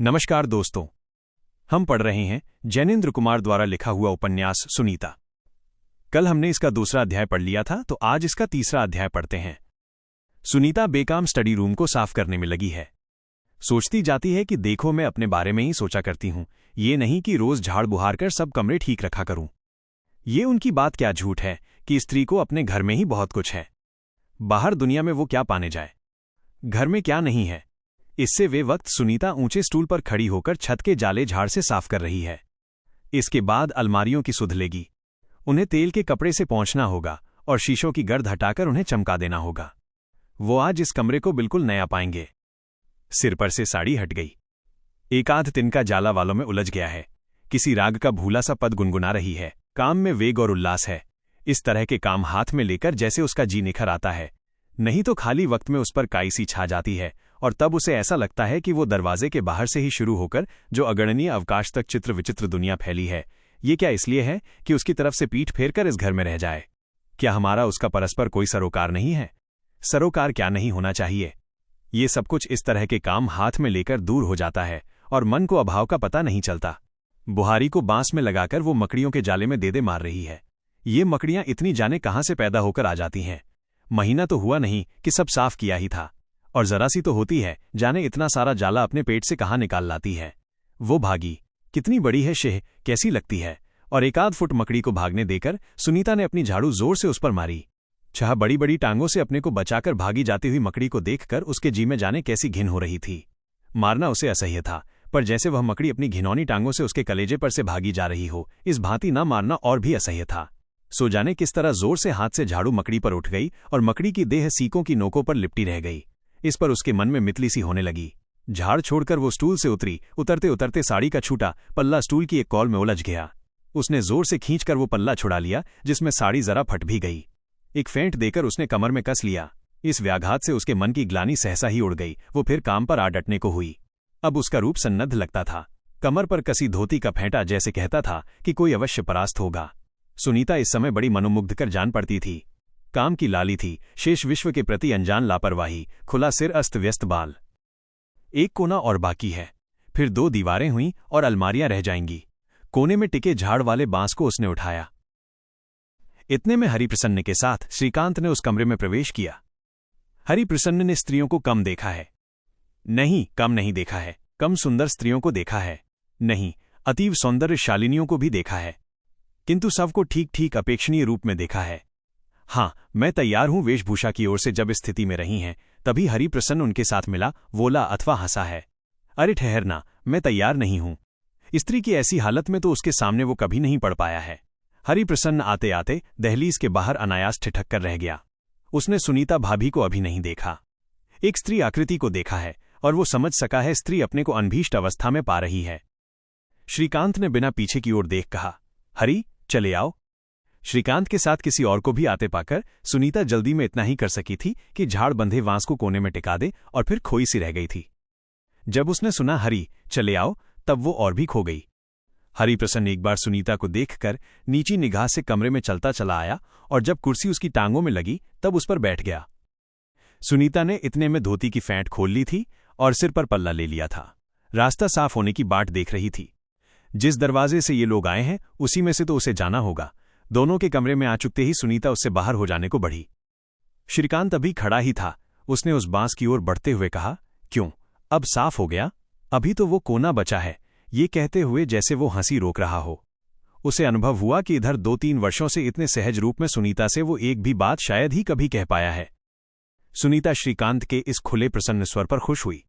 नमस्कार दोस्तों, हम पढ़ रहे हैं जैनेन्द्र कुमार द्वारा लिखा हुआ उपन्यास सुनीता। कल हमने इसका दूसरा अध्याय पढ़ लिया था, तो आज इसका तीसरा अध्याय पढ़ते हैं। सुनीता बेकाम स्टडी रूम को साफ करने में लगी है। सोचती जाती है कि देखो, मैं अपने बारे में ही सोचा करती हूं, ये नहीं कि रोज झाड़ बुहार कर सब कमरे ठीक रखा करूं। ये उनकी बात क्या झूठ है कि स्त्री को अपने घर में ही बहुत कुछ है। बाहर दुनिया में वो क्या पाने जाए, घर में क्या नहीं है। इससे वे वक्त सुनीता ऊंचे स्टूल पर खड़ी होकर छत के जाले झाड़ से साफ कर रही है। इसके बाद अलमारियों की सुध लेगी। उन्हें तेल के कपड़े से पोंछना होगा और शीशों की गर्द हटाकर उन्हें चमका देना होगा। वो आज इस कमरे को बिल्कुल नया पाएंगे। सिर पर से साड़ी हट गई। एक आध तिनका जाला वालों में उलझ गया है। किसी राग का भूला सा पद गुनगुना रही है। काम में वेग और उल्लास है। इस तरह के काम हाथ में लेकर जैसे उसका जी निखर आता है। नहीं तो खाली वक्त में उस पर काई सी छा जाती है और तब उसे ऐसा लगता है कि वो दरवाजे के बाहर से ही शुरू होकर जो अगणनीय अवकाश तक चित्र विचित्र दुनिया फैली है, ये क्या इसलिए है कि उसकी तरफ से पीठ फेरकर इस घर में रह जाए? क्या हमारा उसका परस्पर कोई सरोकार नहीं है? सरोकार क्या नहीं होना चाहिए? ये सब कुछ इस तरह के काम हाथ में लेकर दूर हो जाता है और मन को अभाव का पता नहीं चलता। बुहारी को बांस में लगाकर वो मकड़ियों के जाले में दे मार रही है। ये मकड़ियां इतनी जाने कहां से पैदा होकर आ जाती हैं। महीना तो हुआ नहीं कि सब साफ किया ही था, और जरा सी तो होती है, जाने इतना सारा जाला अपने पेट से कहाँ निकाल लाती है। वो भागी, कितनी बड़ी है शेह, कैसी लगती है। और एक आध फुट मकड़ी को भागने देकर सुनीता ने अपनी झाड़ू जोर से उस पर मारी। चाह बड़ी बड़ी टांगों से अपने को बचाकर भागी जाती हुई मकड़ी को देखकर उसके जी में जाने कैसी घिन हो रही थी। मारना उसे असह्य था, पर जैसे वह मकड़ी अपनी घिनौनी टांगों से उसके कलेजे पर से भागी जा रही हो, इस भांति न मारना और भी असह्य था। सो जाने किस तरह जोर से हाथ से झाड़ू मकड़ी पर उठ गई और मकड़ी की देह सीकों की नोकों पर लिपटी रह गई। इस पर उसके मन में मितली सी होने लगी। झाड़ छोड़कर वो स्टूल से उतरी। उतरते उतरते साड़ी का छूटा पल्ला स्टूल की एक कॉल में उलझ गया। उसने जोर से खींचकर वो पल्ला छुड़ा लिया, जिसमें साड़ी जरा फट भी गई। एक फेंट देकर उसने कमर में कस लिया। इस व्याघात से उसके मन की ग्लानि सहसा ही उड़ गई। वो फिर काम पर आ डटने को हुई। अब उसका रूप सन्नद्ध लगता था। कमर पर कसी धोती का फेंटा जैसे कहता था कि कोई अवश्य परास्त होगा। सुनीता इस समय बड़ी मनोमुग्ध कर जान पड़ती थी। काम की लाली थी, शेष विश्व के प्रति अनजान लापरवाही, खुला सिर, अस्त व्यस्त बाल। एक कोना और बाकी है, फिर 2 दीवारें हुईं और अलमारियां रह जाएंगी। कोने में टिके झाड़ वाले बांस को उसने उठाया। इतने में हरिप्रसन्न के साथ श्रीकांत ने उस कमरे में प्रवेश किया। हरिप्रसन्न ने स्त्रियों को कम देखा है? नहीं, कम नहीं देखा है। कम सुंदर स्त्रियों को देखा है? नहीं, अतीव सौंदर्य शालिनियों को भी देखा है, किंतु सबको ठीक ठीक अपेक्षणीय रूप में देखा है। हाँ, मैं तैयार हूं वेशभूषा की ओर से जब स्थिति में रही हैं, तभी हरिप्रसन्न उनके साथ मिला, बोला अथवा हंसा है। अरे ठहरना, मैं तैयार नहीं हूं। स्त्री की ऐसी हालत में तो उसके सामने वो कभी नहीं पड़ पाया है। हरिप्रसन्न आते आते दहलीज के बाहर अनायास ठिठक कर रह गया। उसने सुनीता भाभी को अभी नहीं देखा। एक स्त्री आकृति को देखा है और वो समझ सका है स्त्री अपने को अनभीष्ट अवस्था में पा रही है। श्रीकांत ने बिना पीछे की ओर देख कहा, हरि, चले आओ। श्रीकांत के साथ किसी और को भी आते पाकर सुनीता जल्दी में इतना ही कर सकी थी कि झाड़ बंधे बांस को कोने में टिका दे, और फिर खोई सी रह गई थी। जब उसने सुना हरि, चले आओ, तब वो और भी खो गई। हरिप्रसन्न एक बार सुनीता को देखकर नीची निगाह से कमरे में चलता चला आया, और जब कुर्सी उसकी टांगों में लगी तब उस पर बैठ गया। सुनीता ने इतने में धोती की फेंट खोल ली थी और सिर पर पल्ला ले लिया था। रास्ता साफ होने की बाट देख रही थी। जिस दरवाजे से ये लोग आए हैं उसी में से तो उसे जाना होगा। दोनों के कमरे में आ चुकते ही सुनीता उससे बाहर हो जाने को बढ़ी। श्रीकांत अभी खड़ा ही था। उसने उस बांस की ओर बढ़ते हुए कहा, क्यों, अब साफ हो गया? अभी तो वो कोना बचा है। ये कहते हुए जैसे वो हंसी रोक रहा हो। उसे अनुभव हुआ कि इधर 2-3 वर्षों से इतने सहज रूप में सुनीता से वो एक भी बात शायद ही कभी कह पाया है। सुनीता श्रीकांत के इस खुले प्रसन्न स्वर पर खुश हुई,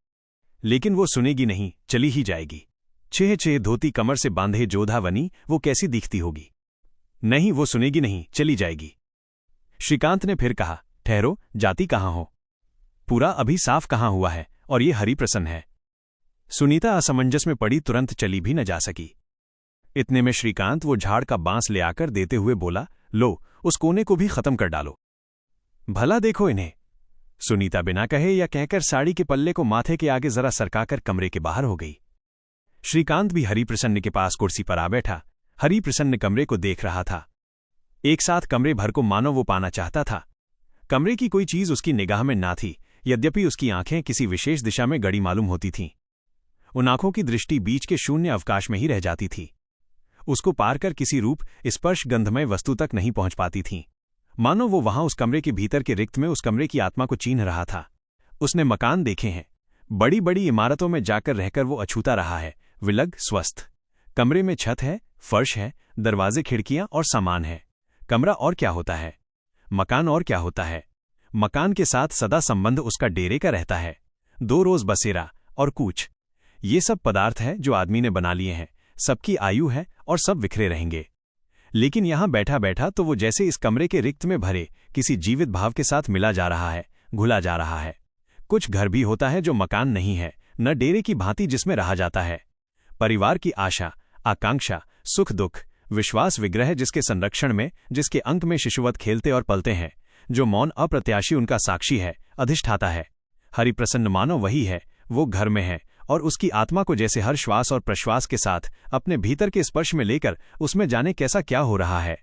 लेकिन वो सुनेगी नहीं, चली ही जाएगी। छे धोती कमर से बांधे जोधावनी वो कैसी दिखती होगी। नहीं, वो सुनेगी नहीं, चली जाएगी। श्रीकांत ने फिर कहा, ठहरो, जाती कहाँ हो? पूरा अभी साफ कहाँ हुआ है, और ये हरिप्रसन्न है। सुनीता असमंजस में पड़ी, तुरंत चली भी न जा सकी। इतने में श्रीकांत वो झाड़ का बांस ले आकर देते हुए बोला, लो, उस कोने को भी खत्म कर डालो। भला देखो इन्हें। सुनीता बिना कहे या कहकर साड़ी के पल्ले को माथे के आगे जरा सरकाकर कमरे के बाहर हो गई। श्रीकांत भी हरिप्रसन्न के पास कुर्सी पर आ बैठा। हरिप्रसन्न कमरे को देख रहा था। एक साथ कमरे भर को मानो वो पाना चाहता था। कमरे की कोई चीज उसकी निगाह में ना थी, यद्यपि उसकी आंखें किसी विशेष दिशा में गड़ी मालूम होती थीं। उन आंखों की दृष्टि बीच के शून्य अवकाश में ही रह जाती थी। उसको पार कर किसी रूप स्पर्श गंधमय वस्तु तक नहीं पहुंच पाती थीं। मानो वो वहां उस कमरे के भीतर के रिक्त में उस कमरे की आत्मा को चीन्ह रहा था। उसने मकान देखे हैं, बड़ी बड़ी इमारतों में जाकर रहकर वो अछूता रहा है, विलग स्वस्थ। कमरे में छत है, फर्श है, दरवाजे खिड़कियां और सामान है। कमरा और क्या होता है? मकान और क्या होता है? मकान के साथ सदा संबंध उसका डेरे का रहता है। 2 रोज बसेरा और कूच, ये सब पदार्थ है जो आदमी ने बना लिए हैं। सबकी आयु है और सब बिखरे रहेंगे। लेकिन यहां बैठा बैठा तो वो जैसे इस कमरे के रिक्त में भरे किसी जीवित भाव के साथ मिला जा रहा है, घुला जा रहा है। कुछ घर भी होता है जो मकान नहीं है, न डेरे की भांति जिसमें रहा जाता है। परिवार की आशा, आकांक्षा, सुख दुख, विश्वास विग्रह जिसके संरक्षण में, जिसके अंक में शिशुवत खेलते और पलते हैं, जो मौन अप्रत्याशी उनका साक्षी है, अधिष्ठाता है। हरिप्रसन्न मानो वही है, वो घर में है और उसकी आत्मा को जैसे हर श्वास और प्रश्वास के साथ अपने भीतर के स्पर्श में लेकर उसमें जाने कैसा क्या हो रहा है।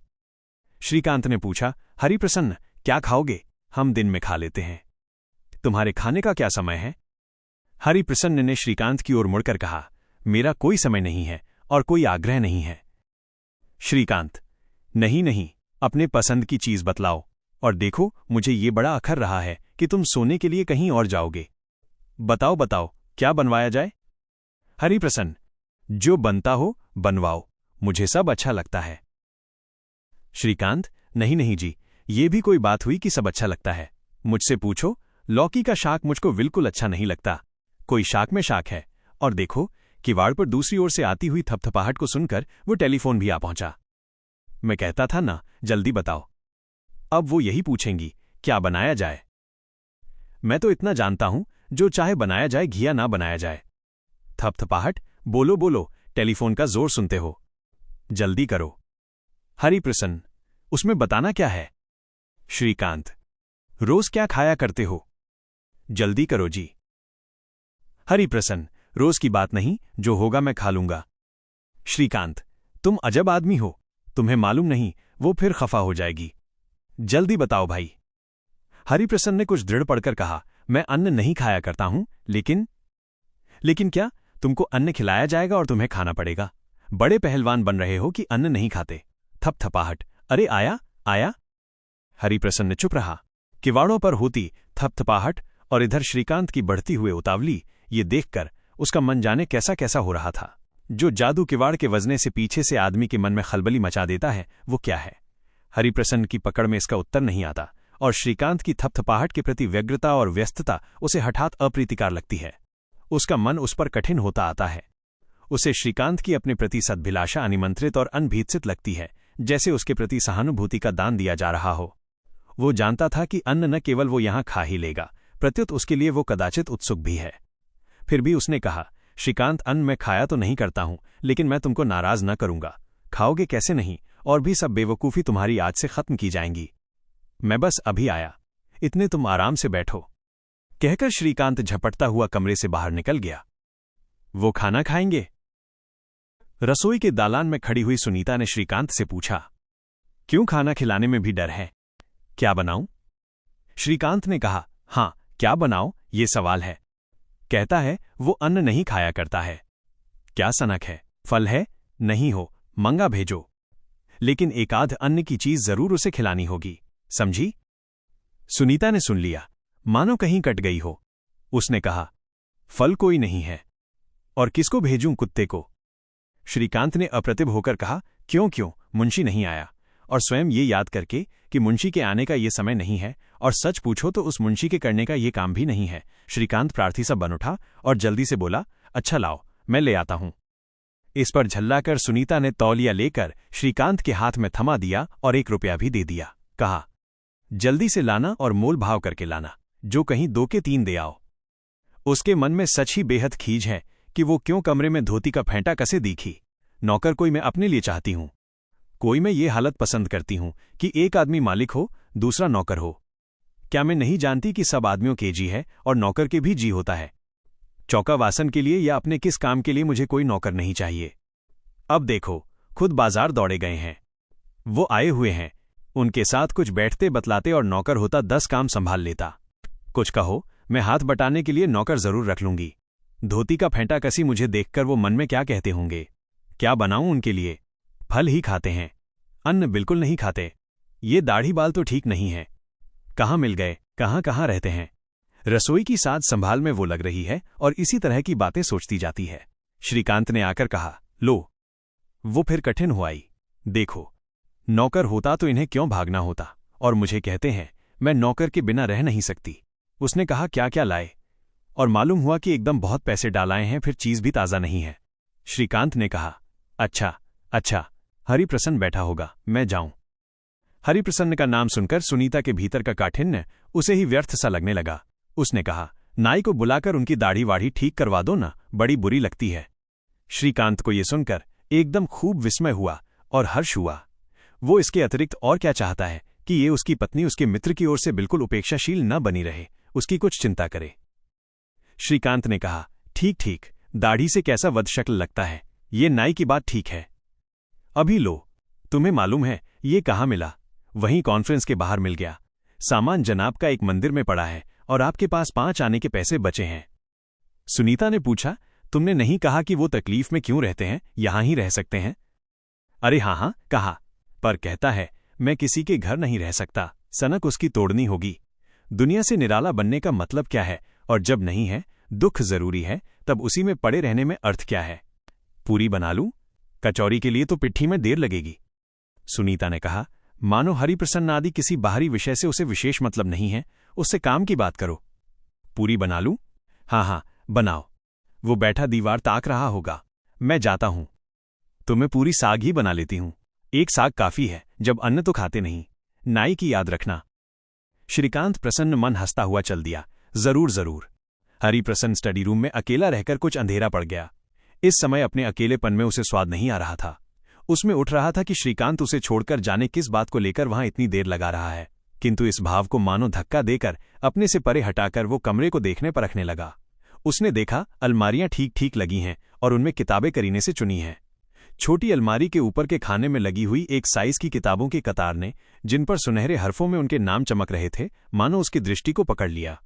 श्रीकांत ने पूछा, हरिप्रसन्न, क्या खाओगे? हम दिन में खा लेते हैं। तुम्हारे खाने का क्या समय है? हरिप्रसन्न ने श्रीकांत की ओर मुड़कर कहा, मेरा कोई समय नहीं है और कोई आग्रह नहीं है। श्रीकांत, नहीं नहीं, अपने पसंद की चीज बतलाओ। और देखो, मुझे ये बड़ा अखर रहा है कि तुम सोने के लिए कहीं और जाओगे। बताओ बताओ, क्या बनवाया जाए? हरिप्रसन्न, जो बनता हो बनवाओ, मुझे सब अच्छा लगता है। श्रीकांत, नहीं नहीं जी, ये भी कोई बात हुई कि सब अच्छा लगता है। मुझसे पूछो, लौकी का शाक मुझको बिल्कुल अच्छा नहीं लगता। कोई शाक में शाक है। और देखो, किवाड़ पर दूसरी ओर से आती हुई थपथपाहट को सुनकर वो टेलीफोन भी आ पहुंचा। मैं कहता था ना, जल्दी बताओ। अब वो यही पूछेंगी, क्या बनाया जाए? मैं तो इतना जानता हूं, जो चाहे बनाया जाए, घिया ना बनाया जाए। थपथपाहट, बोलो बोलो, टेलीफोन का जोर सुनते हो। जल्दी करो। हरिप्रसन्न, उसमें बताना क्या है? श्रीकांत, रोज क्या खाया करते हो? जल्दी करो जी। हरिप्रसन्न, रोज की बात नहीं, जो होगा मैं खा लूंगा। श्रीकांत, तुम अजब आदमी हो, तुम्हें मालूम नहीं, वो फिर खफा हो जाएगी। जल्दी बताओ भाई। हरिप्रसन्न ने कुछ दृढ़ पड़कर कहा, मैं अन्न नहीं खाया करता हूं, लेकिन क्या? तुमको अन्न खिलाया जाएगा और तुम्हें खाना पड़ेगा? बड़े पहलवान बन रहे हो कि अन्न नहीं खाते। थपथपाहट, अरे आया आया। हरिप्रसन्न चुप रहा। किवाड़ों पर होती थपथपाहट और इधर श्रीकांत की बढ़ती हुए उतावली, ये देखकर उसका मन जाने कैसा कैसा हो रहा था। जो जादू किवाड़ के वजने से पीछे से आदमी के मन में खलबली मचा देता है, वो क्या है? हरिप्रसन्न की पकड़ में इसका उत्तर नहीं आता और श्रीकांत की थपथपाहट के प्रति व्यग्रता और व्यस्तता उसे हठात अप्रीतिकार लगती है। उसका मन उस पर कठिन होता आता है। उसे श्रीकांत की अपने प्रति सद्भिलाषा अनिमंत्रित और अनभीतसित लगती है, जैसे उसके प्रति सहानुभूति का दान दिया जा रहा हो। वो जानता था कि अन्न न केवल वो यहां खा ही लेगा, प्रत्युत उसके लिए वो कदाचित उत्सुक भी है। फिर भी उसने कहा, श्रीकांत, अन्न मैं खाया तो नहीं करता हूं, लेकिन मैं तुमको नाराज न करूंगा। खाओगे कैसे नहीं, और भी सब बेवकूफ़ी तुम्हारी आज से खत्म की जाएंगी। मैं बस अभी आया, इतने तुम आराम से बैठो। कहकर श्रीकांत झपटता हुआ कमरे से बाहर निकल गया। वो खाना खाएंगे? रसोई के दालान में खड़ी हुई सुनीता ने श्रीकांत से पूछा, क्यों, खाना खिलाने में भी डर है? क्या बनाऊं? श्रीकांत ने कहा, हां, क्या बनाओ, ये सवाल है। कहता है वो अन्न नहीं खाया करता है। क्या सनक है? फल है? नहीं हो, मंगा भेजो। लेकिन एक आध अन्न की चीज जरूर उसे खिलानी होगी, समझी? सुनीता ने सुन लिया, मानो कहीं कट गई हो। उसने कहा, फल कोई नहीं है। और किसको भेजूं, कुत्ते को? श्रीकांत ने अप्रतिभ होकर कहा, क्यों, मुंशी नहीं आया? और स्वयं ये याद करके कि मुंशी के आने का ये समय नहीं है, और सच पूछो तो उस मुंशी के करने का ये काम भी नहीं है, श्रीकांत प्रार्थी सा बन उठा और जल्दी से बोला, अच्छा लाओ, मैं ले आता हूं। इस पर झल्लाकर सुनीता ने तौलिया लेकर श्रीकांत के हाथ में थमा दिया और 1 रुपया भी दे दिया। कहा, जल्दी से लाना और मोल भाव करके लाना, जो कहीं 2 के 3 दे आओ। उसके मन में सच ही बेहद खीज है कि वो क्यों कमरे में धोती का फेंटा कसे दिखी। नौकर कोई मैं अपने लिए चाहती हूं, कोई मैं ये हालत पसंद करती हूं कि एक आदमी मालिक हो, दूसरा नौकर हो। क्या मैं नहीं जानती कि सब आदमियों के जी है और नौकर के भी जी होता है? चौका वासन के लिए या अपने किस काम के लिए मुझे कोई नौकर नहीं चाहिए। अब देखो, खुद बाजार दौड़े गए हैं, वो आए हुए हैं, उनके साथ कुछ बैठते बतलाते और नौकर होता 10 काम संभाल लेता। कुछ कहो, मैं हाथ बटाने के लिए नौकर जरूर रख लूंगी। धोती का फेंटा कसी मुझे देखकर वो मन में क्या कहते होंगे। क्या बनाऊं उनके लिए? फल ही खाते हैं, अन्न बिल्कुल नहीं खाते। ये दाढ़ी बाल तो ठीक नहीं है। कहाँ मिल गए, कहाँ कहाँ रहते हैं। रसोई की साज संभाल में वो लग रही है और इसी तरह की बातें सोचती जाती है। श्रीकांत ने आकर कहा, लो। वो फिर कठिन हो आई। देखो, नौकर होता तो इन्हें क्यों भागना होता, और मुझे कहते हैं मैं नौकर के बिना रह नहीं सकती। उसने कहा, क्या क्या लाए, और मालूम हुआ कि एकदम बहुत पैसे डालाए हैं, फिर चीज भी ताज़ा नहीं है। श्रीकांत ने कहा, अच्छा अच्छा, हरिप्रसन्न बैठा होगा, मैं जाऊं। हरिप्रसन्न का नाम सुनकर सुनीता के भीतर का काठिन्य उसे ही व्यर्थ सा लगने लगा। उसने कहा, नाई को बुलाकर उनकी दाढ़ी वाढ़ी ठीक करवा दो ना, बड़ी बुरी लगती है। श्रीकांत को ये सुनकर एकदम खूब विस्मय हुआ और हर्ष हुआ। वो इसके अतिरिक्त और क्या चाहता है कि ये उसकी पत्नी उसके मित्र की ओर से बिल्कुल उपेक्षाशील न बनी रहे, उसकी कुछ चिंता करे। श्रीकांत ने कहा, ठीक ठीक, दाढ़ी से कैसा वधशक्ल लगता है, ये नाई की बात ठीक है। अभी लो। तुम्हें मालूम है ये कहाँ मिला? वहीं कॉन्फ्रेंस के बाहर मिल गया। सामान जनाब का एक मंदिर में पड़ा है और आपके पास 5 आने के पैसे बचे हैं। सुनीता ने पूछा, तुमने नहीं कहा कि वो तकलीफ में क्यों रहते हैं, यहां ही रह सकते हैं? अरे हाँ हाँ कहा, पर कहता है मैं किसी के घर नहीं रह सकता, सनक उसकी तोड़नी होगी। दुनिया से निराला बनने का मतलब क्या है, और जब नहीं है, दुख जरूरी है, तब उसी में पड़े रहने में अर्थ क्या है? पूरी बना लूं? कचौरी के लिए तो पिट्ठी में देर लगेगी। सुनीता ने कहा, मानो हरिप्रसन्न आदि किसी बाहरी विषय से उसे विशेष मतलब नहीं है, उससे काम की बात करो। पूरी बना लूं? हाँ हाँ बनाओ। वो बैठा दीवार ताक रहा होगा। मैं जाता हूं। तुम्हें पूरी साग ही बना लेती हूं। एक साग काफी है, जब अन्न तो खाते नहीं। नाई की याद रखना। श्रीकांत प्रसन्न मन हंसता हुआ चल दिया। जरूर जरूर। हरिप्रसन्न स्टडी रूम में अकेला रहकर कुछ अंधेरा पड़ गया। इस समय अपने अकेलेपन में उसे स्वाद नहीं आ रहा था। उसमें उठ रहा था कि श्रीकांत उसे छोड़कर जाने किस बात को लेकर वहां इतनी देर लगा रहा है, किंतु इस भाव को मानो धक्का देकर अपने से परे हटाकर वो कमरे को देखने परखने लगा। उसने देखा अलमारियां ठीक ठीक लगी हैं और उनमें किताबें करीने से चुनी हैं। छोटी अलमारी के ऊपर के खाने में लगी हुई एक साइज की किताबों की कतार ने, जिन पर सुनहरे हरफों में उनके नाम चमक रहे थे, मानो उसकी दृष्टि को पकड़ लिया।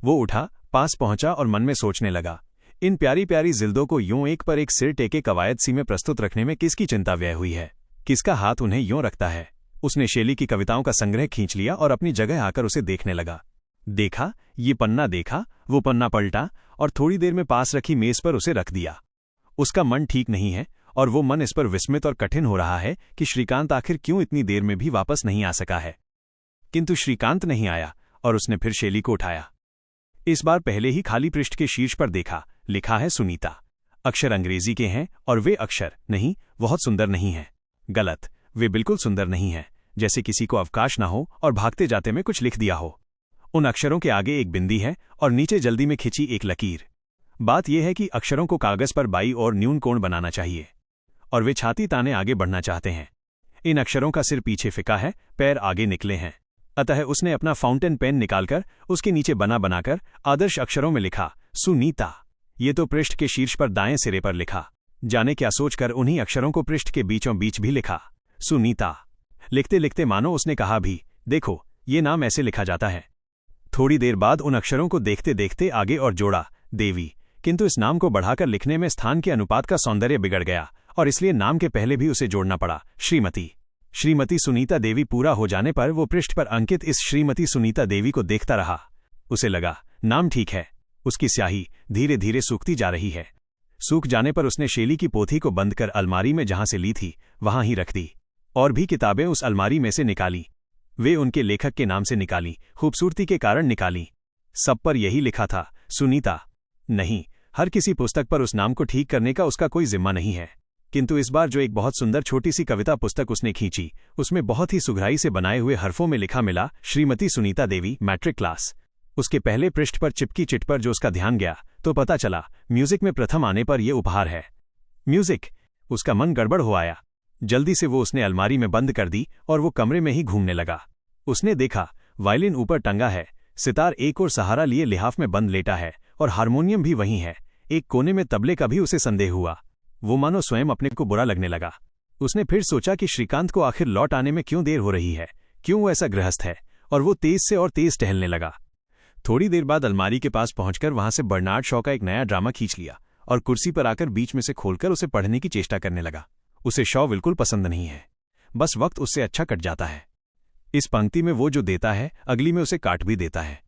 वो उठा, पास पहुंचा और मन में सोचने लगा, इन प्यारी प्यारी जिल्दों को यूं एक पर एक सिर टेके कवायद सी में प्रस्तुत रखने में किसकी चिंता व्यय हुई है, किसका हाथ उन्हें यूं रखता है। उसने शेली की कविताओं का संग्रह खींच लिया और अपनी जगह आकर उसे देखने लगा। देखा, ये पन्ना देखा, वो पन्ना पलटा और थोड़ी देर में पास रखी मेज पर उसे रख दिया। उसका मन ठीक नहीं है और वो मन इस पर विस्मित और कठिन हो रहा है कि श्रीकांत आखिर क्यों इतनी देर में भी वापस नहीं आ सका है। किंतु श्रीकांत नहीं आया और उसने फिर शेली को उठाया। इस बार पहले ही खाली पृष्ठ के शीर्ष पर देखा, लिखा है सुनीता। अक्षर अंग्रेजी के हैं और वे अक्षर नहीं, बहुत सुंदर नहीं हैं। गलत, वे बिल्कुल सुंदर नहीं हैं, जैसे किसी को अवकाश ना हो और भागते जाते में कुछ लिख दिया हो। उन अक्षरों के आगे एक बिंदी है और नीचे जल्दी में खिंची एक लकीर। बात यह है कि अक्षरों को कागज पर बाई और न्यून कोण बनाना चाहिए और वे छाती ताने आगे बढ़ना चाहते हैं। इन अक्षरों का सिर पीछे फिका है, पैर आगे निकले हैं। अतः उसने अपना फाउंटेन पेन निकालकर उसके नीचे बना बनाकर आदर्श अक्षरों में लिखा, सुनीता। ये तो पृष्ठ के शीर्ष पर दाएं सिरे पर लिखा। जाने क्या सोचकर उन्हीं अक्षरों को पृष्ठ के बीचों बीच भी लिखा, सुनीता। लिखते लिखते मानो उसने कहा भी, देखो ये नाम ऐसे लिखा जाता है। थोड़ी देर बाद उन अक्षरों को देखते देखते आगे और जोड़ा, देवी। किंतु इस नाम को बढ़ाकर लिखने में स्थान के अनुपात का सौंदर्य बिगड़ गया और इसलिए नाम के पहले भी उसे जोड़ना पड़ा, श्रीमती। श्रीमती सुनीता देवी पूरा हो जाने पर वो पृष्ठ पर अंकित इस श्रीमती सुनीता देवी को देखता रहा। उसे लगा, नाम ठीक है। उसकी स्याही धीरे धीरे सूखती जा रही है। सूख जाने पर उसने शेली की पोथी को बंद कर अलमारी में जहां से ली थी वहां ही रख दी। और भी किताबें उस अलमारी में से निकाली। वे उनके लेखक के नाम से निकाली, खूबसूरती के कारण निकाली। सब पर यही लिखा था, सुनीता। नहीं, हर किसी पुस्तक पर उस नाम को ठीक करने का उसका कोई जिम्मा नहीं है। किंतु इस बार जो एक बहुत सुंदर छोटी सी कविता पुस्तक उसने खींची, उसमें बहुत ही सुघराई से बनाए हुए हरफों में लिखा मिला, श्रीमती सुनीता देवी, मैट्रिक क्लास। उसके पहले पृष्ठ पर चिपकी चिट पर जो उसका ध्यान गया तो पता चला म्यूजिक में प्रथम आने पर यह उपहार है। म्यूजिक। उसका मन गड़बड़ हो आया। जल्दी से वो उसने अलमारी में बंद कर दी और वो कमरे में ही घूमने लगा। उसने देखा वायलिन ऊपर टंगा है, सितार एक और सहारा लिए लिहाफ में बंद लेटा है और हारमोनियम भी वहीं है। एक कोने में तबले का भी उसे संदेह हुआ। वो मानो स्वयं अपने को बुरा लगने लगा। उसने फिर सोचा कि श्रीकांत को आखिर लौट आने में क्यों देर हो रही है, क्यों वो ऐसा गृहस्थ है, और वो तेज से और तेज टहलने लगा। थोड़ी देर बाद अलमारी के पास पहुंचकर वहां से बर्नार्ड शॉ का एक नया ड्रामा खींच लिया और कुर्सी पर आकर बीच में से खोलकर उसे पढ़ने की चेष्टा करने लगा। उसे शॉ बिल्कुल पसंद नहीं है, बस वक्त उससे अच्छा कट जाता है। इस पंक्ति में वो जो देता है अगली में उसे काट भी देता है।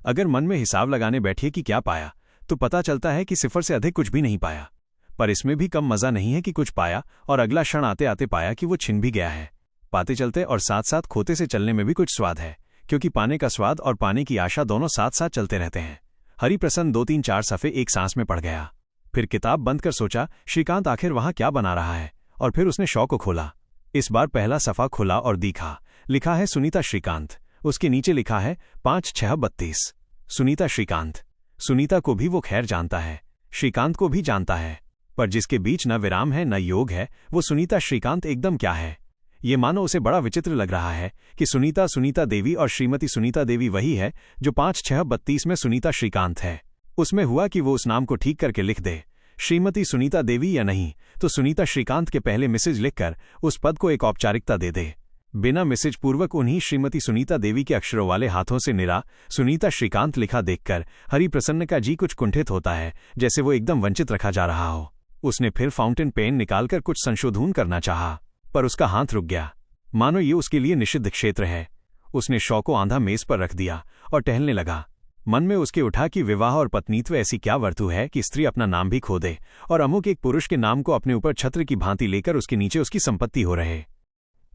अगर मन में हिसाब लगाने बैठिए कि क्या पाया तो पता चलता है कि 0 से अधिक कुछ भी नहीं पाया। पर इसमें भी कम मजा नहीं है कि कुछ पाया और अगला क्षण आते आते पाया कि वो छिन भी गया है। पाते चलते और साथ साथ खोते से चलने में भी कुछ स्वाद है, क्योंकि पाने का स्वाद और पाने की आशा दोनों साथ साथ चलते रहते हैं। हरिप्रसन्न 2-3-4 सफ़े एक सांस में पढ़ गया। फिर किताब बंद कर सोचा श्रीकांत आखिर वहां क्या बना रहा है, और फिर उसने शॉ को खोला। इस बार पहला सफ़ा खुला और दिखा, लिखा है सुनीता श्रीकांत। उसके नीचे लिखा है 5-6-32। सुनीता श्रीकांत। सुनीता को भी वो खैर जानता है, श्रीकांत को भी जानता है, पर जिसके बीच न विराम है न योग है, वो सुनीता श्रीकांत एकदम क्या है। ये मानो उसे बड़ा विचित्र लग रहा है कि सुनीता देवी और श्रीमती सुनीता देवी वही है जो 5-6-32 में सुनीता श्रीकांत है। उसमें हुआ कि वो उस नाम को ठीक करके लिख दे, श्रीमती सुनीता देवी या नहीं तो सुनीता श्रीकांत के पहले मिसेज लिखकर उस पद को एक औपचारिकता दे दे। बिना मिसेज पूर्वक उन्हीं श्रीमती सुनीता देवी के अक्षरों वाले हाथों से निरा सुनीता श्रीकांत लिखा देखकर हरिप्रसन्न का जी कुछ कुंठित होता है, जैसे वो एकदम वंचित रखा जा रहा हो। उसने फिर फाउंटेन पेन निकालकर कुछ संशोधन करना चाहा, पर उसका हाथ रुक गया, मानो ये उसके लिए निषिद्ध क्षेत्र है। उसने शॉ को आंधा मेज पर रख दिया और टहलने लगा। मन में उसके उठा कि विवाह और पत्नीत्व ऐसी क्या वस्तु है कि स्त्री अपना नाम भी खो दे और अमुक एक पुरुष के नाम को अपने ऊपर छत्र की भांति लेकर उसके नीचे उसकी संपत्ति हो रहे।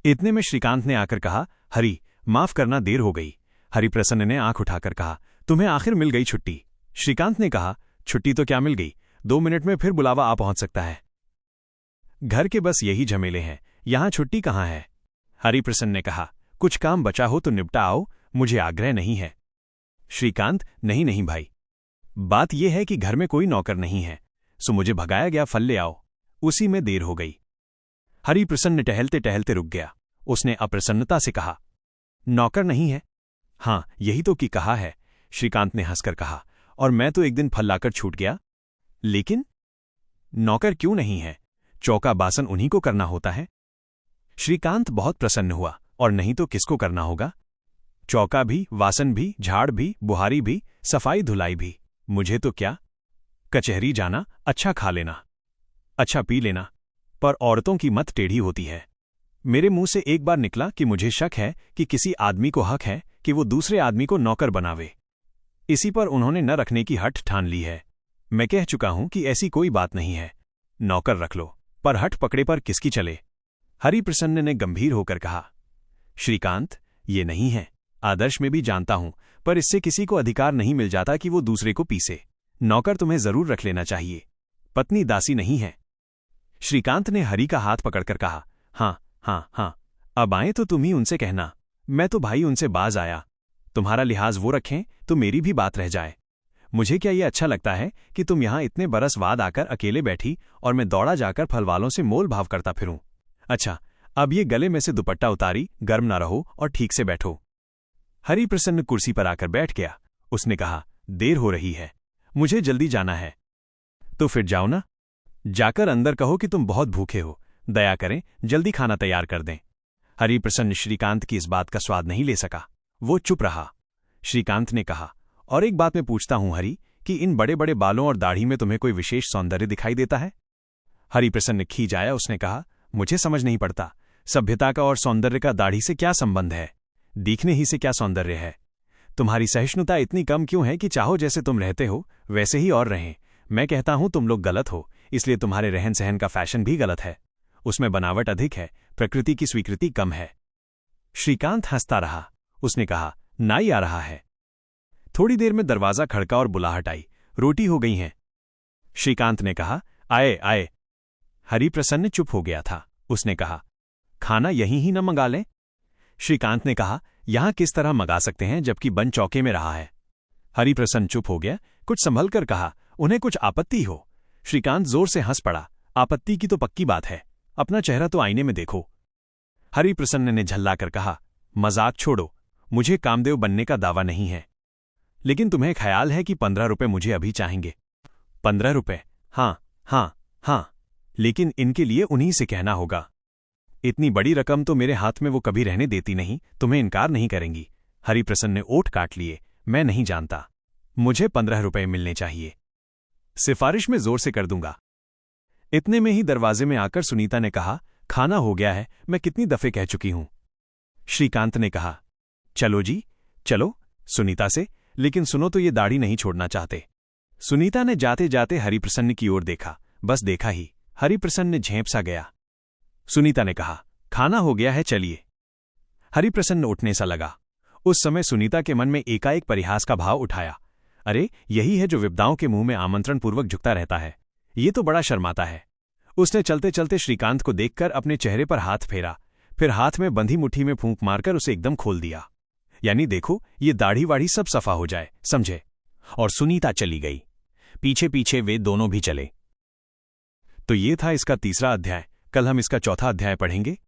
इतने में श्रीकांत ने आकर कहा, हरि, माफ करना, देर हो गई। हरिप्रसन्न ने आंख उठाकर कहा, तुम्हें आखिर मिल गई छुट्टी। श्रीकांत ने कहा, छुट्टी तो क्या मिल गई, 2 मिनट में फिर बुलावा आ पहुंच सकता है। घर के बस यही झमेले हैं, यहां छुट्टी कहाँ है। हरिप्रसन्न ने कहा, कुछ काम बचा हो तो निपटा आओ, मुझे आग्रह नहीं है। श्रीकांत, नहीं नहीं भाई, बात यह है कि घर में कोई नौकर नहीं है, सो मुझे भगाया गया फल ले आओ, उसी में देर हो गई। हरिप्रसन्न टहलते टहलते रुक गया। उसने अप्रसन्नता से कहा, नौकर नहीं है? हाँ, यही तो कि कहा है। श्रीकांत ने हंसकर कहा, और मैं तो एक दिन फल लाकर छूट गया। लेकिन नौकर क्यों नहीं है? चौका बासन उन्हीं को करना होता है। श्रीकांत बहुत प्रसन्न हुआ, और नहीं तो किसको करना होगा? चौका भी, वासन भी, झाड़ भी, बुहारी भी, सफाई धुलाई भी। मुझे तो क्या, कचहरी जाना, अच्छा खा लेना, अच्छा पी लेना, पर औरतों की मत टेढ़ी होती है। मेरे मुंह से एक बार निकला कि मुझे शक है कि किसी आदमी को हक है कि वो दूसरे आदमी को नौकर बनावे। इसी पर उन्होंने न रखने की हठ ठान ली है। मैं कह चुका हूं कि ऐसी कोई बात नहीं है, नौकर रख लो, पर हठ पकड़े पर किसकी चले। हरिप्रसन्न ने गंभीर होकर कहा, श्रीकांत, ये नहीं है, आदर्श में भी जानता हूं, पर इससे किसी को अधिकार नहीं मिल जाता कि वो दूसरे को पीसे। नौकर तुम्हें जरूर रख लेना चाहिए, पत्नी दासी नहीं है। श्रीकांत ने हरि का हाथ पकड़कर कहा, हाँ हाँ हाँ, अब आए तो तुम ही उनसे कहना, मैं तो भाई उनसे बाज आया। तुम्हारा लिहाज वो रखें तो मेरी भी बात रह जाए। मुझे क्या ये अच्छा लगता है कि तुम यहां इतने बरस बाद आकर अकेले बैठी और मैं दौड़ा जाकर फल वालों से मोल भाव करता फिरूं। अच्छा, अब ये गले में से दुपट्टा उतारी, गर्म ना रहो और ठीक से बैठो। हरिप्रसन्न कुर्सी पर आकर बैठ गया। उसने कहा, देर हो रही है, मुझे जल्दी जाना है। तो फिर जाओ ना, जाकर अंदर कहो कि तुम बहुत भूखे हो, दया करें जल्दी खाना तैयार कर दें। हरिप्रसन्न श्रीकांत की इस बात का स्वाद नहीं ले सका, वो चुप रहा। श्रीकांत ने कहा, और एक बात मैं पूछता हूं हरि, कि इन बड़े बड़े बालों और दाढ़ी में तुम्हें कोई विशेष सौंदर्य दिखाई देता है? हरिप्रसन्न खींच आया। उसने कहा, मुझे समझ नहीं पड़ता, सभ्यता का और सौंदर्य का दाढ़ी से क्या संबंध है? दिखने ही से क्या सौंदर्य है? तुम्हारी सहिष्णुता इतनी कम क्यों है कि चाहो जैसे तुम रहते हो वैसे ही और रहें? मैं कहता हूं तुम लोग गलत हो, इसलिए तुम्हारे रहन सहन का फैशन भी गलत है। उसमें बनावट अधिक है, प्रकृति की स्वीकृति कम है। श्रीकांत हंसता रहा। उसने कहा, नाई आ रहा है। थोड़ी देर में दरवाजा खड़का और बुलाहट आई, रोटी हो गई हैं। श्रीकांत ने कहा, आए आए। हरिप्रसन्न चुप हो गया था। उसने कहा, खाना यहीं ही न मंगा लें? श्रीकांत ने कहा, यहां किस तरह मंगा सकते हैं जबकि बन चौके में रहा है। हरिप्रसन्न चुप हो गया। कुछ संभल कर कहा, उन्हें कुछ आपत्ति हो? श्रीकांत जोर से हंस पड़ा। आपत्ति की तो पक्की बात है, अपना चेहरा तो आईने में देखो। हरिप्रसन्न ने झल्लाकर कहा, मजाक छोड़ो, मुझे कामदेव बनने का दावा नहीं है, लेकिन तुम्हें ख्याल है कि 15 रुपए मुझे अभी चाहेंगे। 15 रुपए? हाँ हाँ हाँ, लेकिन इनके लिए उन्हीं से कहना होगा। इतनी बड़ी रकम तो मेरे हाथ में वो कभी रहने देती नहीं, तुम्हें इनकार नहीं करेंगी। हरिप्रसन्न ने ओठ काट लिए। मैं नहीं जानता। मुझे 15 रुपए मिलने चाहिए। सिफारिश में जोर से कर दूंगा। इतने में ही दरवाजे में आकर सुनीता ने कहा, खाना हो गया है, मैं कितनी दफे कह चुकी हूं। श्रीकांत ने कहा, चलो जी, चलो, सुनीता से, लेकिन सुनो तो ये दाढ़ी नहीं छोड़ना चाहते। सुनीता ने जाते जाते हरिप्रसन्न की ओर देखा, बस देखा ही, हरिप्रसन्न झेंप सा गया। सुनीता ने कहा, खाना हो गया है, चलिए। हरिप्रसन्न उठने सा लगा। उस समय सुनीता के मन में एकाएक परिहास का भाव उठाया। अरे, यही है जो विपदाओं के मुंह में आमंत्रण पूर्वक झुकता रहता है। ये तो बड़ा शर्माता है। उसने चलते चलते श्रीकांत को देखकर अपने चेहरे पर हाथ फेरा, फिर हाथ में बंधी मुट्ठी में फूंक मारकर उसे एकदम खोल दिया। यानी देखो, ये दाढ़ी वाढ़ी सब सफा हो जाए, समझे। और सुनीता चली गई। पीछे पीछे वे दोनों भी चले। तो ये था इसका तीसरा अध्याय। कल हम इसका चौथा अध्याय पढ़ेंगे।